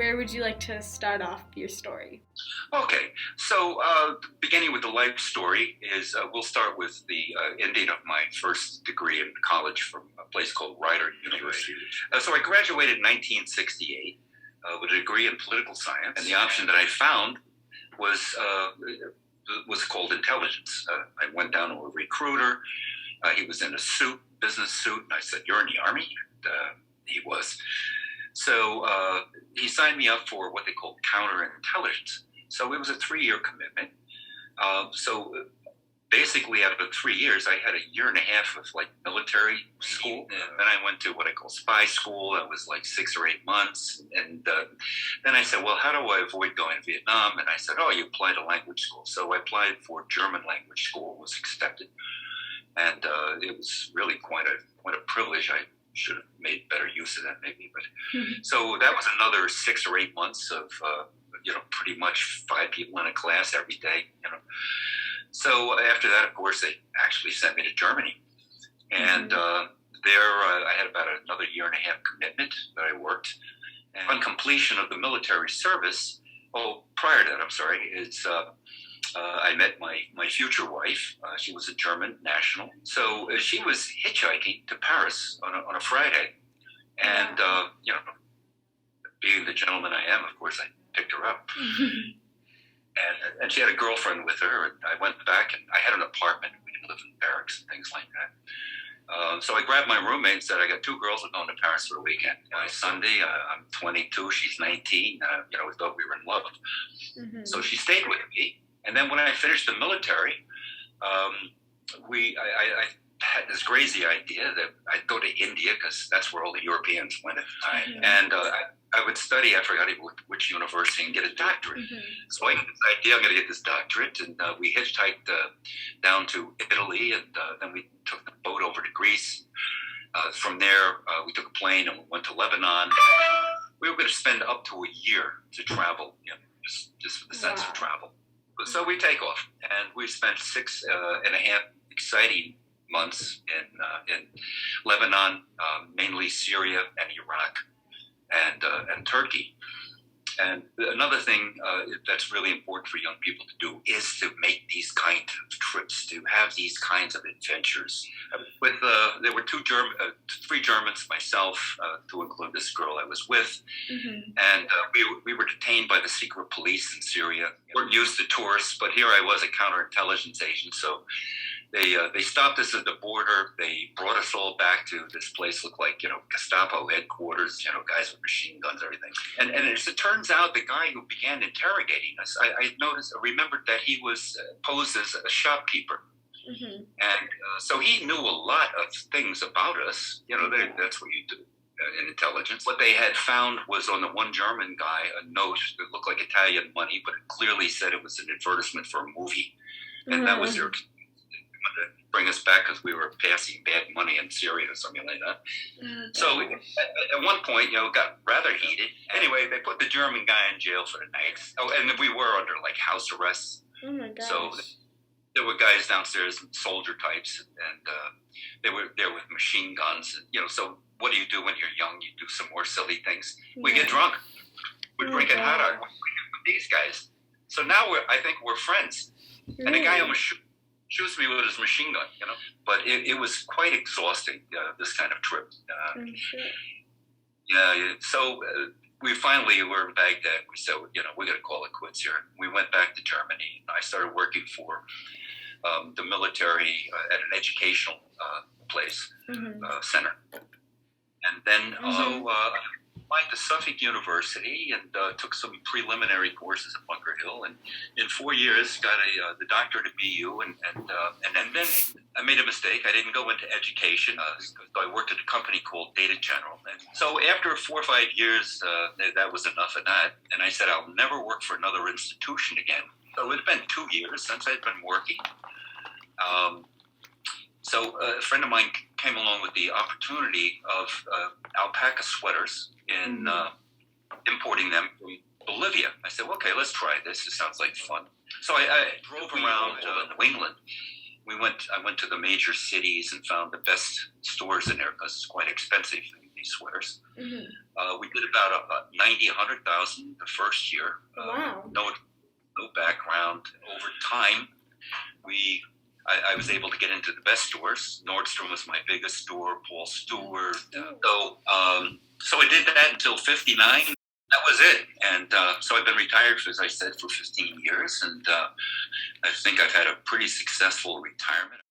where would you like to start off your story? Okay, so beginning with the life story is we'll start with the ending of my first degree in college from a place called Rider University. So I graduated in 1968 with a degree in political science, and the option that I found was called intelligence. I went down to a recruiter. He was in a suit, business suit, and I said, "You're in the Army?" And he was. So he signed me up for what they called counterintelligence. So it was a 3-year commitment. So basically, out of 3 years, I had a year and a half of like military school. And then I went to what I call spy school. That was like 6 or 8 months. And then I said, well, how do I avoid going to Vietnam? And I said, oh, you apply to language school. So I applied for German language school, was accepted. And it was really quite a privilege. I should have made better use of that maybe. But so that was another 6 or 8 months of, pretty much 5 people in a class every day, So after that, of course, they actually sent me to Germany. And there I had about another year and a half commitment that I worked. And on completion of the military service, prior to that, I'm sorry, I met my future wife. She was a German national. So she was hitchhiking to Paris on a Friday. And, being the gentleman I am, of course, I picked her up. And she had a girlfriend with her. And I went back and I had an apartment. We didn't live in barracks and things like that. So I grabbed my roommate and said, I got 2 girls that are going to Paris for the weekend. Sunday, I'm 22, she's 19. We thought we were in love. So she stayed with me. And then when I finished the military, I had this crazy idea that I'd go to India because that's where all the Europeans went at the time. And I would study, I forgot even which university, and get a doctorate. So I had this idea, I'm going to get this doctorate. And we hitchhiked down to Italy, and then we took the boat over to Greece. From there, we took a plane and we went to Lebanon. We were going to spend up to a year to travel, just for the sense of travel. So we take off, and we spent 6.5 exciting months in Lebanon, mainly Syria and Iraq, and Turkey. And another thing that's really important for young people to do is to make these kinds of trips, to have these kinds of adventures. There were 3 Germans, myself, to include this girl I was with, and we were detained by the secret police in Syria. We weren't used to tourists, but here I was, a counterintelligence agent, so they stopped us at the border. They brought us all back to this place, looked like, Gestapo headquarters, guys with machine guns, everything. And as it turns out, the guy who began interrogating us, I remembered that he was posed as a shopkeeper. And so he knew a lot of things about us. That's what you do in intelligence. What they had found was on the one German guy, a note that looked like Italian money, but it clearly said it was an advertisement for a movie. And that was their to bring us back because we were passing bad money in Syria or something like that. So at one point, it got rather heated. Anyway, they put the German guy in jail for the night. Oh, and we were under house arrest. Oh my gosh. So there were guys downstairs, soldier types, and they were there with machine guns. So what do you do when you're young? You do some more silly things. We get drunk. We drink it hot out with these guys. So now I think we're friends. And the guy almost shoots me with his machine gun, But it was quite exhausting, this kind of trip. So we finally were in Baghdad. We said, we got to call it quits here. We went back to Germany. I started working for the military at an educational place, center. And then applied to Suffolk University and took some preliminary courses at Bunker Hill, and in 4 years got the doctorate at BU, and then I made a mistake. I didn't go into education. I worked at a company called Data General, and so after 4 or 5 years, that was enough of that, and I said I'll never work for another institution again. So it had been 2 years since I'd been working. So a friend of mine came along with the opportunity of alpaca sweaters in importing them from Bolivia. I said, okay, let's try this. It sounds like fun. So I drove around New England. I went to the major cities and found the best stores in there because it's quite expensive. these sweaters. Mm-hmm. We did about 90, 100,000 the first year. Wow. No background. Over time, I was able to get into the best stores. Nordstrom was my biggest store, Paul Stewart. So I did that until 59. That was it. And so I've been retired, as I said, for 15 years. And I think I've had a pretty successful retirement.